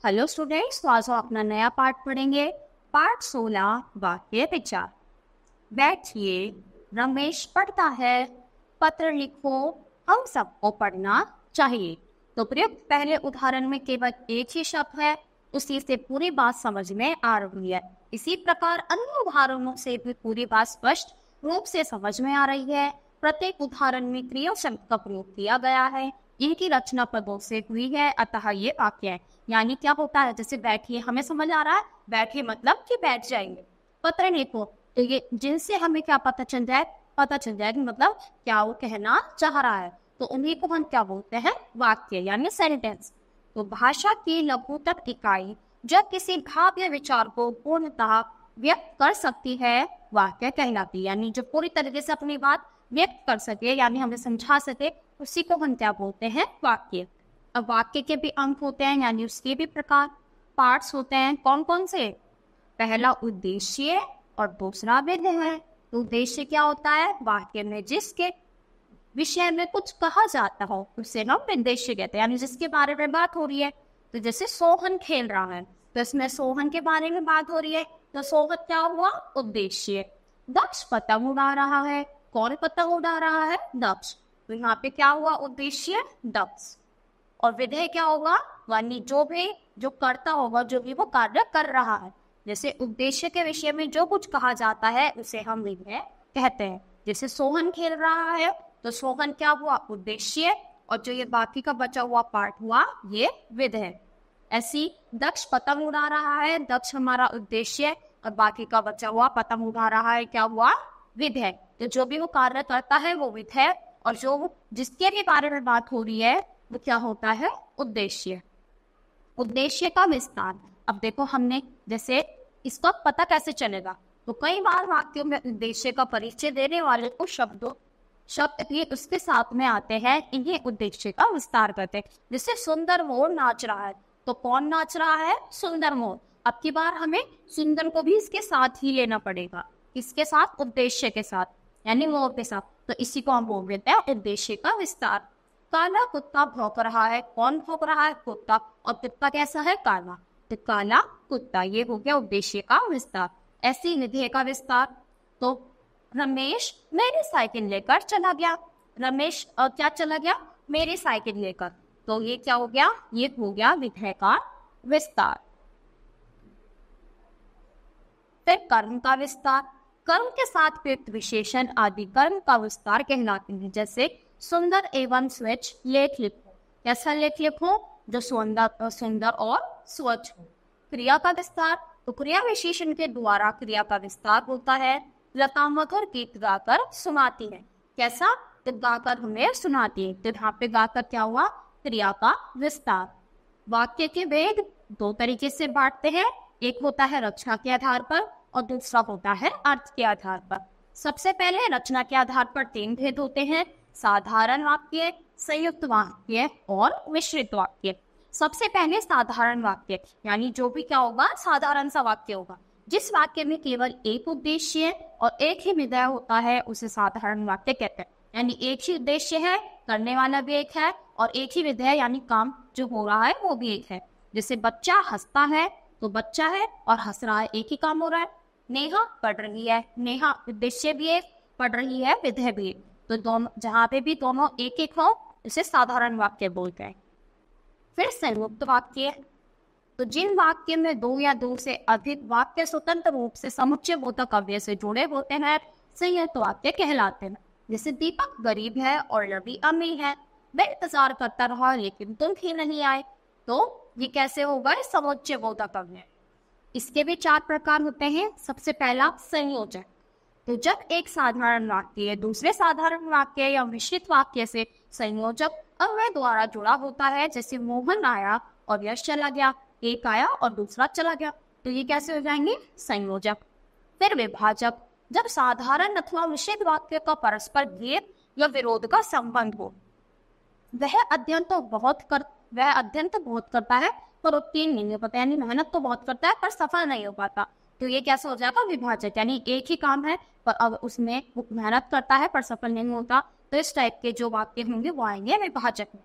Hello students, तो आज हम अपना नया पाठ पढ़ेंगे। पाठ 16 वाक्य विचार। बैठिए, रमेश पढ़ता है, पत्र लिखो, हम सबको पढ़ना चाहिए। तो प्रयुक्त पहले उदाहरण में केवल एक ही शब्द है, उसी से पूरी बात समझ में आ रही है। इसी प्रकार अन्य उदाहरणों से भी पूरी बात स्पष्ट रूप से समझ में आ रही है। प्रत्येक उदाहरण में क्रिया शब्द का प्रयोग किया गया है। इनकी रचना पदों से हुई है, अतः ये वाक्य है। यानी क्या होता है, जैसे बैठिए, हमें समझ आ रहा है, बैठिए मतलब कि बैठ जाएंगे। पत्र लिखो, तो ये जिनसे हमें क्या पता चल जाए, कि मतलब क्या वो कहना चाह रहा है। तो उन्हीं को हम क्या बोलते हैं, वाक्य यानी सेंटेंस। तो भाषा की लघुतम इकाई जब किसी भाव या विचार को पूर्णतः व्यक्त कर सकती है, वाक्य कहलाती है। यानी जो पूरी तरीके से अपनी बात व्यक्त कर सके, यानी हमें समझा सके, उसी को हम क्या बोलते हैं, वाक्य। अब वाक्य के भी अंक होते हैं, यानी उसके भी प्रकार, पार्ट्स होते हैं। कौन कौन से? पहला उद्देश्य और दूसरा विधेय है। तो उद्देश्य क्या होता है? वाक्य में जिसके विषय में कुछ कहा जाता हो उसे हम उद्देश्य कहते हैं, यानी जिसके बारे में बात हो रही है। तो जैसे सोहन खेल रहा है, तो इसमें सोहन के बारे में बात हो रही है, तो सोहन क्या हुआ, उद्देश्य। दक्ष पतंग उड़ा रहा है, कौन पतंग उड़ा रहा है, दक्ष। तो यहाँ पे क्या हुआ, उद्देश्य दक्ष। और विधेय क्या होगा, यानी जो करता होगा, जो भी वो कार्य कर रहा है। जैसे उद्देश्य के विषय में जो कुछ कहा जाता है उसे हम विधेय कहते हैं। जैसे सोहन खेल रहा है, तो सोहन क्या हुआ, उद्देश्य, और जो ये बाकी का बचा हुआ पार्ट हुआ, ये विधेय। ऐसी दक्ष पतंग उड़ा रहा है, दक्ष हमारा उद्देश्य, और बाकी का बचा हुआ पतंग उड़ा रहा है, क्या हुआ, विधेय। तो जो भी वो कार्य करता है वो विधेय, और जो जिसके भी बारे में बात हो रही है वो क्या होता है, उद्देश्य। उद्देश्य का विस्तार। अब देखो, हमने जैसे इसका पता कैसे चलेगा, तो कई बार वाक्यों में उद्देश्य का परिचय देने वाले को शब्द भी उसके साथ में आते हैं, इन्हें उद्देश्य का विस्तार करते हैं। जैसे सुंदर मोर नाच रहा है, तो कौन नाच रहा है, सुंदर मोर। अब की बार हमें सुंदर को भी इसके साथ ही लेना पड़ेगा, इसके साथ, उद्देश्य के साथ, यानी मोर के साथ। तो इसी को हम बोल देते हैं उद्देश्य का विस्तार। काला कुत्ता भौंक रहा है, कौन भौंक रहा है, कुत्ता। और कुत्ता कैसा है, काला, तो काला कुत्ता, ये हो गया उद्देश्य का विस्तार। ऐसी विधेय का विस्तार। तो रमेश मेरी साइकिल लेकर चला गया। रमेश क्या चला गया, मेरी साइकिल लेकर। तो ये क्या हो गया, ये हो गया विधेय का विस्तार। फिर कर्म का विस्तार। कर्म के साथ प्रयुक्त विशेषण आदि कर्म का विस्तार कहलाते हैं। जैसे सुंदर एवं स्वच्छ लेख लिखो। कैसा लेख लिखो, जो सुंदर और स्वच्छ हो। क्रिया का विस्तार। तो क्रिया विशेषण के द्वारा क्रिया का विस्तार होता है। लता मधुर गीत गाकर सुनाती है। कैसा, तो गाकर हमें सुनाती है। तो यहाँ पे गाकर क्या हुआ, क्रिया का विस्तार। वाक्य के वेद दो तरीके से बांटते हैं, एक होता है रचना के आधार पर और दूसरा होता है अर्थ के आधार पर। सबसे पहले रचना के आधार पर तीन भेद होते हैं, साधारण वाक्य, संयुक्त वाक्य और मिश्रित वाक्य। सबसे पहले साधारण वाक्य, यानी जो भी क्या होगा, साधारण सा वाक्य होगा। जिस वाक्य में केवल एक उद्देश्य और एक ही विधेय होता है उसे साधारण वाक्य कहते हैं। यानी एक ही उद्देश्य है, करने वाला भी एक है, और एक ही विधेय यानी काम जो हो रहा है वो भी एक है। जैसे बच्चा हंसता है, तो बच्चा है और हंस रहा है, एक ही काम हो रहा है। नेहा पढ़ रही है, नेहा उद्देश्य भी एक, पढ़ रही है विधेय भी एक। तो दोनों, जहाँ पे भी दोनों एक एक हो, इसे साधारण वाक्य बोलते हैं। फिर संयुक्त वाक्य। तो जिन वाक्य में दो या दो से अधिक वाक्य स्वतंत्र रूप से समुच्चय बोधक अव्यय से जुड़े होते हैं, संयुक्त वाक्य कहलाते हैं। जैसे दीपक गरीब है और रवि अमीर है, मैं इंतजार करता रहा लेकिन तुम ही नहीं आए। तो ये कैसे होगा, समुच्चय बोधक अव्यय। इसके भी चार प्रकार होते हैं। सबसे पहला संयोजक। तो जब एक साधारण वाक्य दूसरे साधारण वाक्य या मिश्रित वाक्य से संयोजक अव्यय द्वारा जुड़ा होता है, जैसे मोहन आया और यश चला गया, एक आया और दूसरा चला गया, तो ये कैसे हो जाएंगे, संयोजक। फिर विभाजक। जब साधारण अथवा मिश्रित वाक्य का परस्पर भेद या विरोध का संबंध हो। वह अध्ययन तो बहुत करता है पर उत्तीर्ण नहीं हो पाता, यानी मेहनत तो बहुत करता है पर सफल नहीं हो पाता। तो ये कैसे हो जाएगा, विभाजक। यानी एक ही काम है पर अब उसमें वो मेहनत करता है पर सफल नहीं होता, तो इस टाइप के जो वाक्य होंगे वो आएंगे विभाजक में।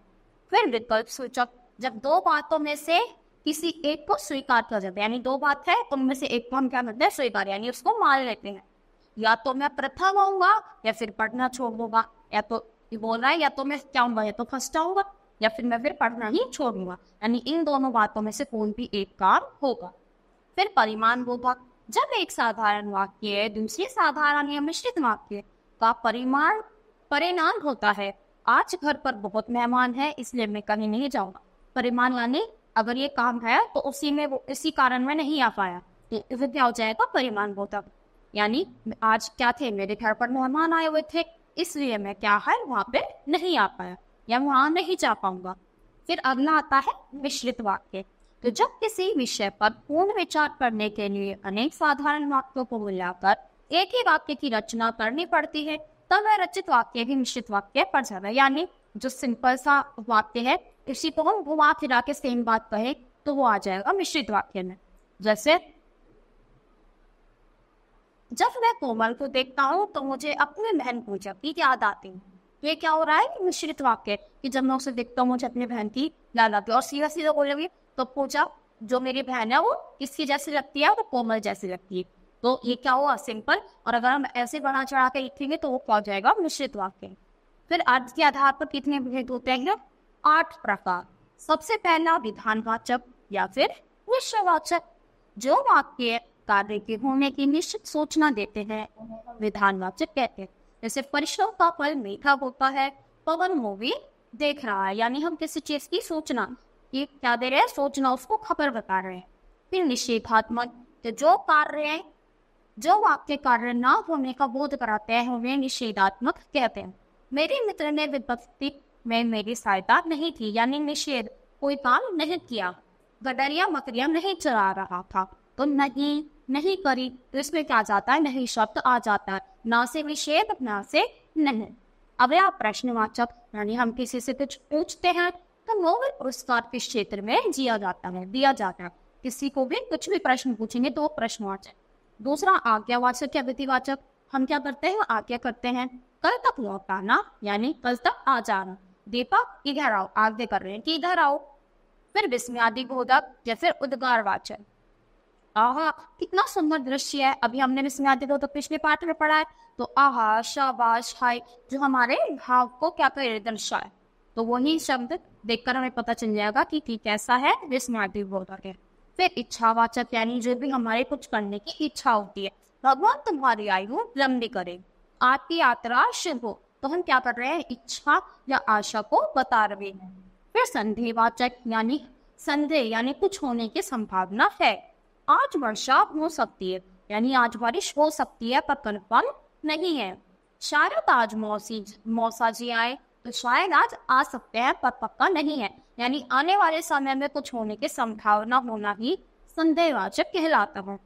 फिर विकल्प सूचक। जब दो बातों में से किसी एक को स्वीकार कर जाते हैं, यानी दो बात है, उनमें से एक को हम क्या करते हैं, स्वीकार, यानी उसको मान लेते हैं। या तो मैं प्रथम आऊंगा या फिर पढ़ना छोड़ दूंगा, या तो ये बोल रहा है या तो मैं क्या हूँ, या तो फर्स्ट आऊंगा या फिर मैं फिर पढ़ना ही छोड़ूंगा, यानी इन दोनों बातों में से कोई भी एक काम होगा। फिर परिमाण बोधक, जब एक साधारण वाक्य दूसरे साधारण या मिश्रित वाक्य का परिमाण परिणाम होता है, आज घर पर बहुत मेहमान है इसलिए मैं कहीं नहीं जाऊंगा। परिमाण यानी अगर ये काम है तो उसी में वो इसी कारण में नहीं आ पाया, तो फिर क्या हो जाएगा, परिमाण बोधक। यानी आज क्या थे, मेरे घर पर मेहमान आए हुए थे इसलिए मैं क्या है वहां पे नहीं आ पाया या वहां नहीं जा पाऊंगा। फिर अगला आता है मिश्रित वाक्य। तो जब किसी विषय पर पूर्ण विचार करने के लिए अनेक साधारण वाक्यों को मिलाकर एक ही वाक्य की रचना करनी पड़ती है, तब वह रचित वाक्य भी मिश्रित वाक्य पड़ जाता है। यानी जो सिंपल सा वाक्य है इसी को हम घुमा फिरा के सेम बात कहें तो वो आ जाएगा मिश्रित वाक्य में। जैसे जब मैं कोमल को देखता हूँ तो मुझे अपनी बहन पूजा की याद आती है। तो ये क्या हो रहा है, मिश्रित वाक्य, कि जब मैं उसे देखता हूँ मुझे अपनी बहन की याद आती है। और सीधा सीधा बोलोगे तो पूजा जो मेरी बहन है वो किसकी जैसी लगती है, वो कोमल जैसी लगती है। तो ये क्या हुआ, सिंपल। और अगर हम ऐसे बढ़ा चढ़ा के लिखेंगे तो वो क्या हो जाएगा, मिश्रित वाक्य। फिर अर्थ के आधार पर कितने भेद होते हैं, 8 प्रकार। सबसे पहला विधानवाचक या फिर निश्चयवाचक। जो वाक्य कार्य के होने की निश्चित सूचना देते हैं उन्हें विधानवाचक कहते हैं। जैसे परिश्रम का फल मीठा होता है, पवन मूवी देख रहा है, यानी हम किसी चीज की सूचना, ये क्या दे रहे हैं, सूचना, उसको खबर बता रहे हैं। फिर निषेधात्मक, तो जो वाक्य कार्य ना होने का बोध कराते हैं उन्हें निषेधात्मक कहते हैं। मेरे मित्र ने विपत्ति में मेरी सहायता नहीं की, यानी निषेध, कोई काम नहीं किया, गडरिया मकरिया नहीं चला रहा था, तो नहीं करी, तो इसमें क्या जाता है, नहीं शब्द आ जाता है, ना से निषेध ना से नहीं। अब यह प्रश्नवाचक, यानी हम किसी से कुछ पूछते हैं तो नोबेल पुरस्कार के क्षेत्र में दिया जाता है। किसी को भी कुछ भी प्रश्न पूछेंगे तो वो प्रश्नवाचक। दूसरा आज्ञावाचक या विधिवाचक, हम क्या करते हैं, आज्ञा करते हैं। कल तक लौट आना, यानी कल तक आ जाना। दीपक इधर आओ, आज्ञा कर रहे हैं कि इधर आओ। फिर विस्मयादि बोधक या फिर उद्गारवाचक, आहा कितना सुंदर दृश्य है, अभी हमने विस्मयादि बोधक पिछले पाठ में पढ़ा है। तो आहा, शाबाश, हाय, जो हमारे भाव को क्या करे, दर्शाए। तो वही शब्द देखकर हमें पता चल जाएगा कि कैसा है, विस्मयादि बोधक है। फिर इच्छावाचक, यानी जो भी हमारे कुछ करने की इच्छा होती है, भगवान तुम्हारी आयु लंबी करे, आपकी यात्रा शुभ हो, तो हम क्या कर रहे हैं, इच्छा या आशा को बता रहे हैं। फिर संदेहवाचक, यानी संदेह, यानी कुछ होने की संभावना है। आज वर्षा हो सकती है, यानी आज बारिश हो सकती है पर कन्फर्म नहीं है। शायद आज मौसा जी आए, तो शायद आज आ सकते हैं पर पक्का नहीं है, यानी आने वाले समय में कुछ होने की संभावना होना ही संदेहवाचक कहलाता है।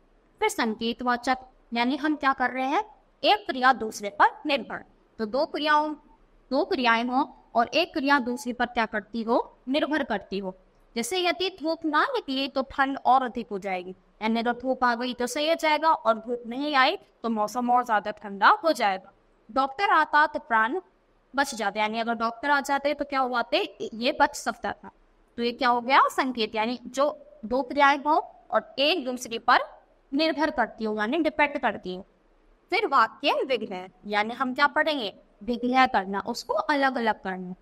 फिर संकेतवाचक, यानी हम क्या कर रहे हैं, एक क्रिया दूसरे पर निर्भर, तो दो क्रियाएं हो और एक क्रिया दूसरे पर क्या करती हो, निर्भर करती हो। जैसे यदि धूप ना निकली तो ठंड और अधिक हो जाएगी, यानी अगर धूप आ गई तो सही हो जाएगा और धूप नहीं आई तो मौसम और ज्यादा ठंडा हो जाएगा। डॉक्टर आता तो प्राण बच जाते, यानी अगर डॉक्टर आ जाते तो क्या हुआ, ये बच सकता था। तो ये क्या हो गया, संकेत, यानी जो दो क्रियाएं हो और एक दूसरे पर निर्भर करती हो, यानी डिपेंड करती हो। फिर वाक्य विग्रह, यानी हम क्या पढ़ेंगे, विग्रह करना, उसको अलग अलग करना।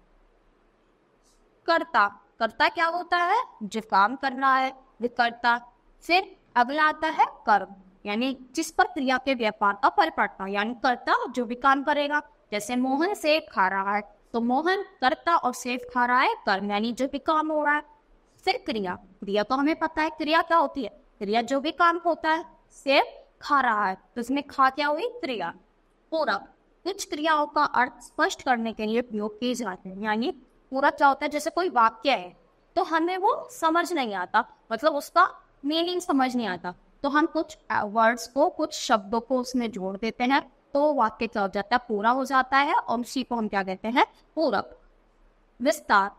कर्ता क्या होता है, जो काम करना है, विकर्ता। फिर अगला आता है कर्म, यानी जिस पर क्रिया के व्यापार का फल पड़ता है, यानी कर्ता जो भी काम करेगा। जैसे मोहन सेब खा रहा है, तो मोहन कर्ता और सेब खा रहा है कर्म, यानी जो भी काम हो रहा है। फिर क्रिया तो हमें पता है क्रिया क्या होती है, क्रिया जो भी काम होता है। सेब खा रहा है तो इसमें खा क्या हुई, क्रिया। पूरक, कुछ क्रियाओं का अर्थ स्पष्ट करने के लिए प्रयोग किए जाते हैं, यानी पूरक क्या होता है, जैसे कोई वाक्य है तो हमें वो समझ नहीं आता, मतलब उसका मीनिंग समझ नहीं आता, तो हम कुछ वर्ड्स को, कुछ शब्दों को उसमें जोड़ देते हैं तो वाक्य क्या हो जाता है, पूरा हो जाता है, और उसी को हम क्या कहते हैं, पूरक। विस्तार,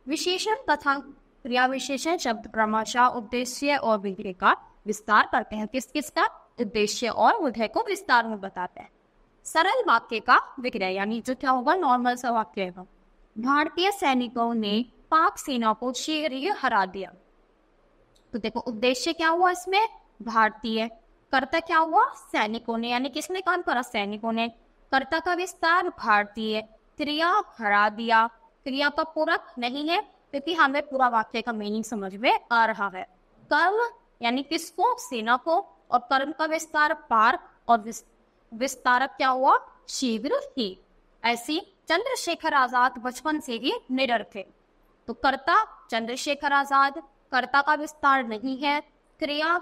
विशेषण तथा क्रिया विशेषण शब्द क्रमशः उद्देश्य और विधेय का विस्तार करते हैं। किस किस का, उद्देश्य और विधेय को विस्तार में बताते हैं। सरल वाक्य का विग्रह, यानी जो क्या होगा, नॉर्मल सा वाक्य है। भारतीय सैनिकों ने पाक सेना को शीघ्र ही हरा दिया। तो देखो उद्देश्य क्या हुआ इसमें, भारतीय। कर्ता क्या हुआ, सैनिकों ने, यानी किसने काम करा, सैनिकों ने। कर्ता का विस्तार भारतीय। क्रिया हरा दिया, क्रिया का पूरक नहीं है क्योंकि हमें पूरा वाक्य का मीनिंग समझ में आ रहा है। कर्म यानी किसको, सेना को, और कर्म का विस्तार पार, और विस्तारक क्या हुआ, शीघ्र ही। ऐसी चंद्रशेखर आजाद बचपन से ही निडर थे। तो कर्ता चंद्रशेखर आजाद, कर्ता का विस्तार नहीं है, क्रिया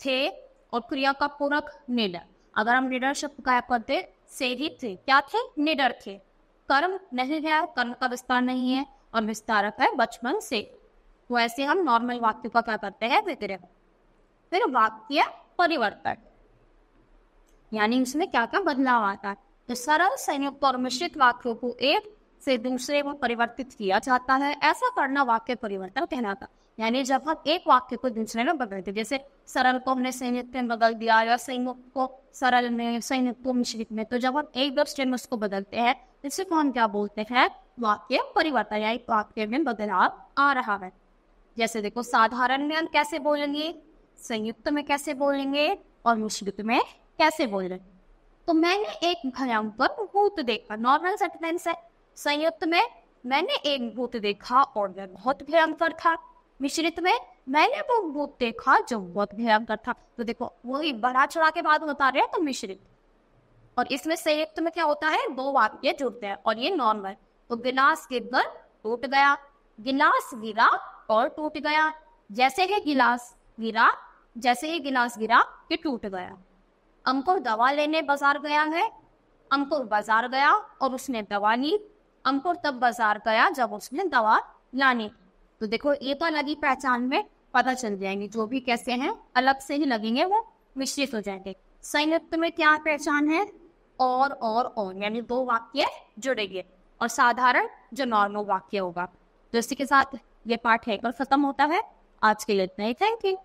थे, और क्रिया का पूरक निडर। अगर हम निडर शब्द गायब करते, से ही थे, क्या थे, निडर थे। कर्म नहीं है, कर्म का विस्तार नहीं है, और विस्तारक है बचपन से। तो ऐसे हम नॉर्मल वाक्य का क्या करते हैं, विग्रह। फिर वाक्य परिवर्तन, यानी इसमें क्या क्या बदलाव आता है। तो सरल, संयुक्त और मिश्रित वाक्यों को एक से दूसरे में परिवर्तित किया जाता है, ऐसा करना वाक्य परिवर्तन कहलाता। यानी जब हम एक वाक्य को दूसरे में बदलते, जैसे सरल को हमने संयुक्त में बदल दिया, या संयुक्त को सरल में, संयुक्त को मिश्रित में, तो जब हम एक दूसरे में उसको बदलते हैं, इसी को हम क्या बोलते हैं, वाक्य परिवर्तन, यानी वाक्य में बदलाव आ रहा है। जैसे देखो, साधारण में हम कैसे बोलेंगे, संयुक्त में कैसे बोलेंगे, और मिश्रित में कैसे बोलेंगे। तो मैंने एक भयंकर भूत देखा, नॉर्मल सेंटेंस है। संयुक्त में मैंने एक भूत देखा और वह बहुत भयंकर था। मिश्रित में मैंने वो भूत देखा जो बहुत भयंकर था। तो देखो वही बढ़ा चढ़ा के बाद बता रहे हैं, तो मिश्रित। और इसमें संयुक्त में क्या होता है, दो वाक्य जुड़ते हैं, और ये नॉर्मल। तो गिलास गिरकर टूट गया, गिलास गिरा और टूट गया। जैसे ही गिलास गिरा, जैसे ही गिलास गिरा कि टूट गया। अंकुर दवा लेने बाजार गया है, अंकुर बाजार गया और उसने दवा ली। अंकुर तब बाजार गया जब उसने दवा लानी। तो देखो ये तो अलग ही पहचान में पता चल जाएंगे, जो भी कैसे हैं अलग से ही लगेंगे, वो मिश्रित हो जाएंगे। संयुक्त में क्या पहचान है, और यानी दो वाक्य जुड़ेंगे, और साधारण जो नॉर्मल वाक्य होगा। तो इसी के साथ ये पार्ट है पर खत्म होता है। आज के लिए इतना ही, थैंक यू।